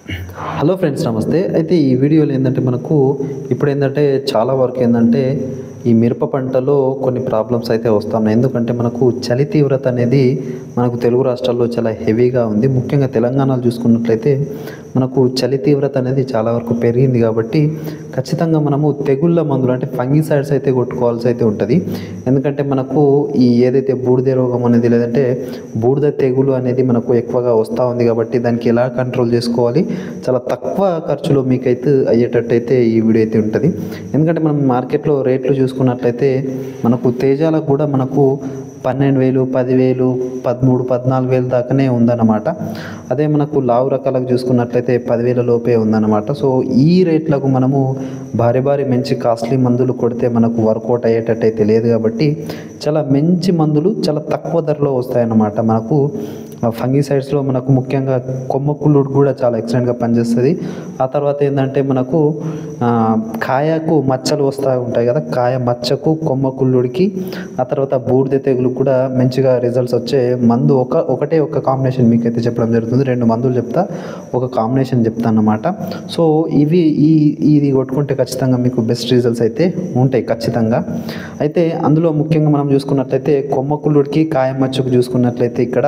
Hello friends, నమస్తే. అయితే ఈ వీడియోలో ఏంటంటే మనకు ఇప్పుడు ఏంటంటే చాలా వరకు ఏంటంటే ఈ మిరప పంటలో కొన్ని ప్రాబ్లమ్స్ అయితే వస్తున్నాయి. ఎందుకంటే మనకు చలి తీవ్రత అనేది మనకు తెలుగు రాష్ట్రాల్లో చాలా హెవీగా ఉంది. ముఖ్యంగా తెలంగాణలో చూసుకున్నట్లయితే మనకు చలి తీవ్రత అనేది చాలా వరకు పెరిగింది. కాబట్టి ఖచ్చితంగా మనము తెగుళ్ళ మందులు అంటే ఫంగిసైడ్స్ అయితే కొట్టుకోవాల్సి అయితే ఉంటుంది. ఎందుకంటే మనకు ఈ ఏదైతే బూడిద రోగం అనేది లేదంటే బూడిద తెగులు అనేది మనకు ఎక్కువగా వస్తూ ఉంది. కాబట్టి దానికి ఎలా కంట్రోల్ చేసుకోవాలి, చాలా తక్కువ ఖర్చులో మీకైతే అయ్యేటట్టు అయితే ఈ వీడియో అయితే ఉంటుంది. ఎందుకంటే మనం మార్కెట్లో రేట్లు చూసుకున్నట్లయితే మనకు తేజాలకు కూడా మనకు 12,000, 10,000, 13,000, 14,000 దాకానే ఉందన్నమాట. అదే మనకు లావు రకాలకు చూసుకున్నట్లయితే 10,000 లోపే ఉందన్నమాట. సో ఈ రేట్లకు మనము భారీ మంచి కాస్ట్లీ మందులు కొడితే మనకు వర్కౌట్ అయ్యేటట్టు అయితే లేదు. కాబట్టి చాలా మంచి మందులు చాలా తక్కువ ధరలో వస్తాయన్నమాట. మనకు ఫంగిసైడ్స్లో మనకు ముఖ్యంగా కొమ్మ కుళ్ళుడు కూడా చాలా ఎక్సలెంట్గా పనిచేస్తుంది. ఆ తర్వాత ఏంటంటే మనకు కాయకు మచ్చలు వస్తూ ఉంటాయి కదా, కాయ మచ్చకు కొమ్మ కుళ్ళుడికి ఆ తర్వాత బూడిద తెగులు కూడా మంచిగా రిజల్ట్స్ వచ్చే మందు ఒకటే ఒక కాంబినేషన్ మీకైతే చెప్పడం జరుగుతుంది. 2 మందులు చెప్తా, ఒక కాంబినేషన్ చెప్తాను అన్నమాట. సో ఇది కొట్టుకుంటే ఖచ్చితంగా మీకు బెస్ట్ రిజల్ట్స్ అయితే ఉంటాయి ఖచ్చితంగా. అయితే అందులో ముఖ్యంగా మనం చూసుకున్నట్లయితే కొమ్మ కుళ్ళుడికి కాయ మచ్చకు చూసుకున్నట్లయితే ఇక్కడ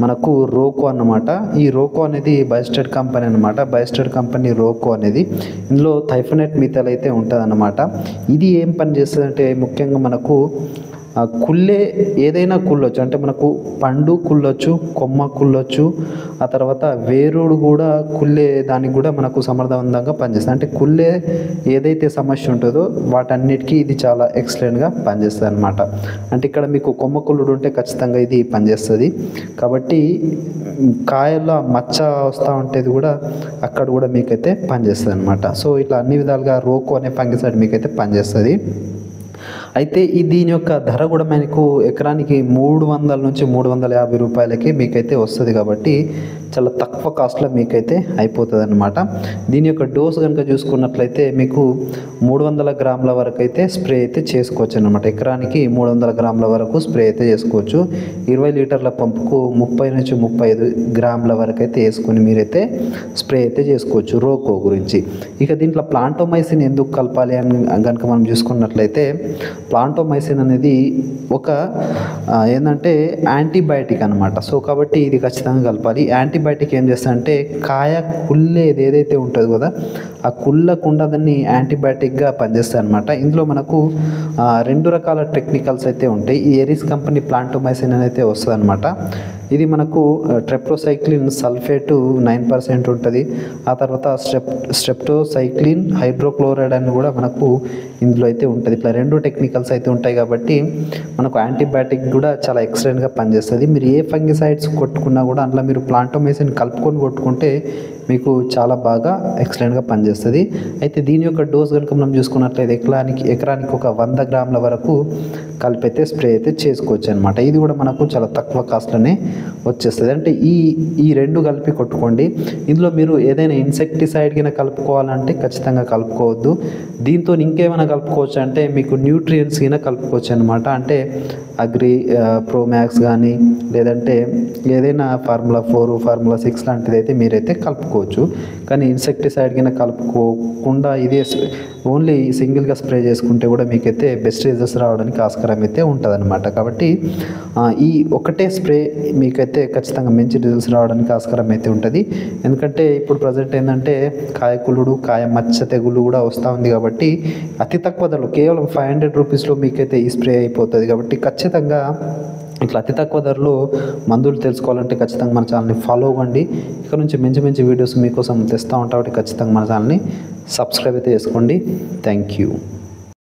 మనకు రోకో అన్నమాట. ఈ రోకో అనేది బయోస్టెడ్ కంపెనీ అన్నమాట. బయోస్టెడ్ కంపెనీ రోకో అనేది ఇందులో థైఫోనేట్ మిథైల్ అయితే ఉంటుంది అన్నమాట. ఇది ఏం పని చేస్తుంది అంటే ముఖ్యంగా మనకు కుళ్ళే ఏదైనా కుళ్ళొచ్చు, అంటే మనకు పండు కుళ్ళొచ్చు, కొమ్మ కుళ్ళొచ్చు, ఆ తర్వాత వేరుడు కూడా కుళ్ళే దానికి కూడా మనకు సమర్థవంతంగా పనిచేస్తుంది. అంటే కుళ్ళే ఏదైతే సమస్య ఉంటుందో వాటన్నిటికీ ఇది చాలా ఎక్సలెంట్గా పనిచేస్తుంది అనమాట. అంటే ఇక్కడ మీకు కొమ్మ కుళ్ళుడు ఉంటే ఖచ్చితంగా ఇది పనిచేస్తుంది. కాబట్టి కాయల మచ్చ వస్తూ ఉంటేది కూడా అక్కడ కూడా మీకైతే పనిచేస్తుంది అనమాట. సో ఇట్లా అన్ని విధాలుగా రోకో అనే ఫంగిసైడ్ మీకైతే పనిచేస్తుంది. అయితే దీని యొక్క ధర కూడా మనకు ఎకరానికి 300 నుంచి 350 రూపాయలకి మీకైతే వస్తుంది. కాబట్టి చాలా తక్కువ కాస్ట్లో మీకైతే అయిపోతుంది అనమాట. దీని యొక్క డోస్ కనుక చూసుకున్నట్లయితే మీకు 300 గ్రాముల వరకు అయితే స్ప్రే అయితే చేసుకోవచ్చు అనమాట. ఎకరానికి 300 గ్రాముల వరకు స్ప్రే అయితే చేసుకోవచ్చు. 20 లీటర్ల పంపుకు 30 నుంచి 35 గ్రాముల వరకు అయితే వేసుకొని మీరైతే స్ప్రే అయితే చేసుకోవచ్చు రోకో గురించి. ఇక దీంట్లో ప్లాంటోమైసిన్ ఎందుకు కలపాలి అని కనుక మనం చూసుకున్నట్లయితే ప్లాంటోమైసిన్ అనేది ఒక ఏంటంటే యాంటీబయాటిక్ అనమాట. సో కాబట్టి ఇది ఖచ్చితంగా కలపాలి. యాంటీబయాటిక్ ఏం చేస్తుందంటే కాయ కుళ్ళేది ఏదైతే ఉంటుందో కదా, ఆ కుళ్ళకుండా దాన్ని యాంటీబయాటిక్గా పనిచేస్తాయి అనమాట. ఇందులో మనకు 2 రకాల టెక్నికల్స్ అయితే ఉంటాయి. ఈ ఎరిస్ కంపెనీ ప్లాంటోమైసిన్ అయితే వస్తుంది అనమాట. ఇది మనకు ట్రెప్టోసైక్లిన్ సల్ఫేటు 9% ఉంటుంది. ఆ తర్వాత స్ట్రెప్టోసైక్లిన్ హైడ్రోక్లోరైడ్ అని కూడా మనకు ఇందులో అయితే ఉంటుంది. ఇట్లా 2 టెక్నికల్స్ అయితే ఉంటాయి. కాబట్టి మనకు యాంటీబయాటిక్ కూడా చాలా ఎక్సలెంట్గా పనిచేస్తుంది. మీరు ఏ ఫంగిసైడ్స్ కొట్టుకున్నా కూడా అందులో మీరు ప్లాంటోమైసిన్ కలుపుకొని కొట్టుకుంటే మీకు చాలా బాగా ఎక్సలెంట్గా పనిచేస్తుంది. అయితే దీని యొక్క డోస్ కనుక మనం చూసుకున్నట్లయితే ఎకరానికి ఒక 100 గ్రాముల వరకు కలిపైతే స్ప్రే అయితే చేసుకోవచ్చు అనమాట. ఇది కూడా మనకు చాలా తక్కువ కాస్ట్లోనే వచ్చేస్తుంది. అంటే ఈ 2 కలిపి కొట్టుకోండి. ఇందులో మీరు ఏదైనా ఇన్సెక్టిసైడ్ కింద కలుపుకోవాలంటే ఖచ్చితంగా కలుపుకోవద్దు. దీంతో ఇంకేమైనా కలుపుకోవచ్చు అంటే మీకు న్యూట్రియంట్స్ కింద కలుపుకోవచ్చు అనమాట. అంటే అగ్రి ప్రోమాక్స్ కానీ లేదంటే ఏదైనా ఫార్ములా 4, ఫార్ములా 6 లాంటిది అయితే మీరైతే కలుపుకోవచ్చు. కానీ ఇన్సెక్టిసైడ్ కింద కలుపుకోకుండా ఇదే ఓన్లీ సింగిల్గా స్ప్రే చేసుకుంటే కూడా మీకైతే బెస్ట్ రిజల్ట్స్ రావడానికి ఆస్కారం అయితే ఉంటుంది అనమాట. కాబట్టి ఈ ఒకటే స్ప్రే మీకైతే ఖచ్చితంగా మంచి రిజల్ట్స్ రావడానికి ఆస్కారం అయితే ఉంటుంది. ఎందుకంటే ఇప్పుడు ప్రజెంట్ ఏంటంటే కాయ కుళ్ళుడు, కాయ మచ్చ తెగులు కూడా వస్తూ ఉంది. కాబట్టి అతి తక్కువ ధరలో కేవలం 500 రూపీస్లో మీకైతే ఈ స్ప్రే అయిపోతుంది. కాబట్టి ఖచ్చితంగా ఇట్లా అతి తక్కువ ధరలో మందులు తెలుసుకోవాలంటే ఖచ్చితంగా మన ఛానల్ని ఫాలో అవ్వండి. ఇక్కడ నుంచి మంచి వీడియోస్ మీకోసం తెస్తూ ఉంటాం. కాబట్టి ఖచ్చితంగా మన ఛానల్ని సబ్స్క్రైబ్ అయితే చేసుకోండి. Thank you.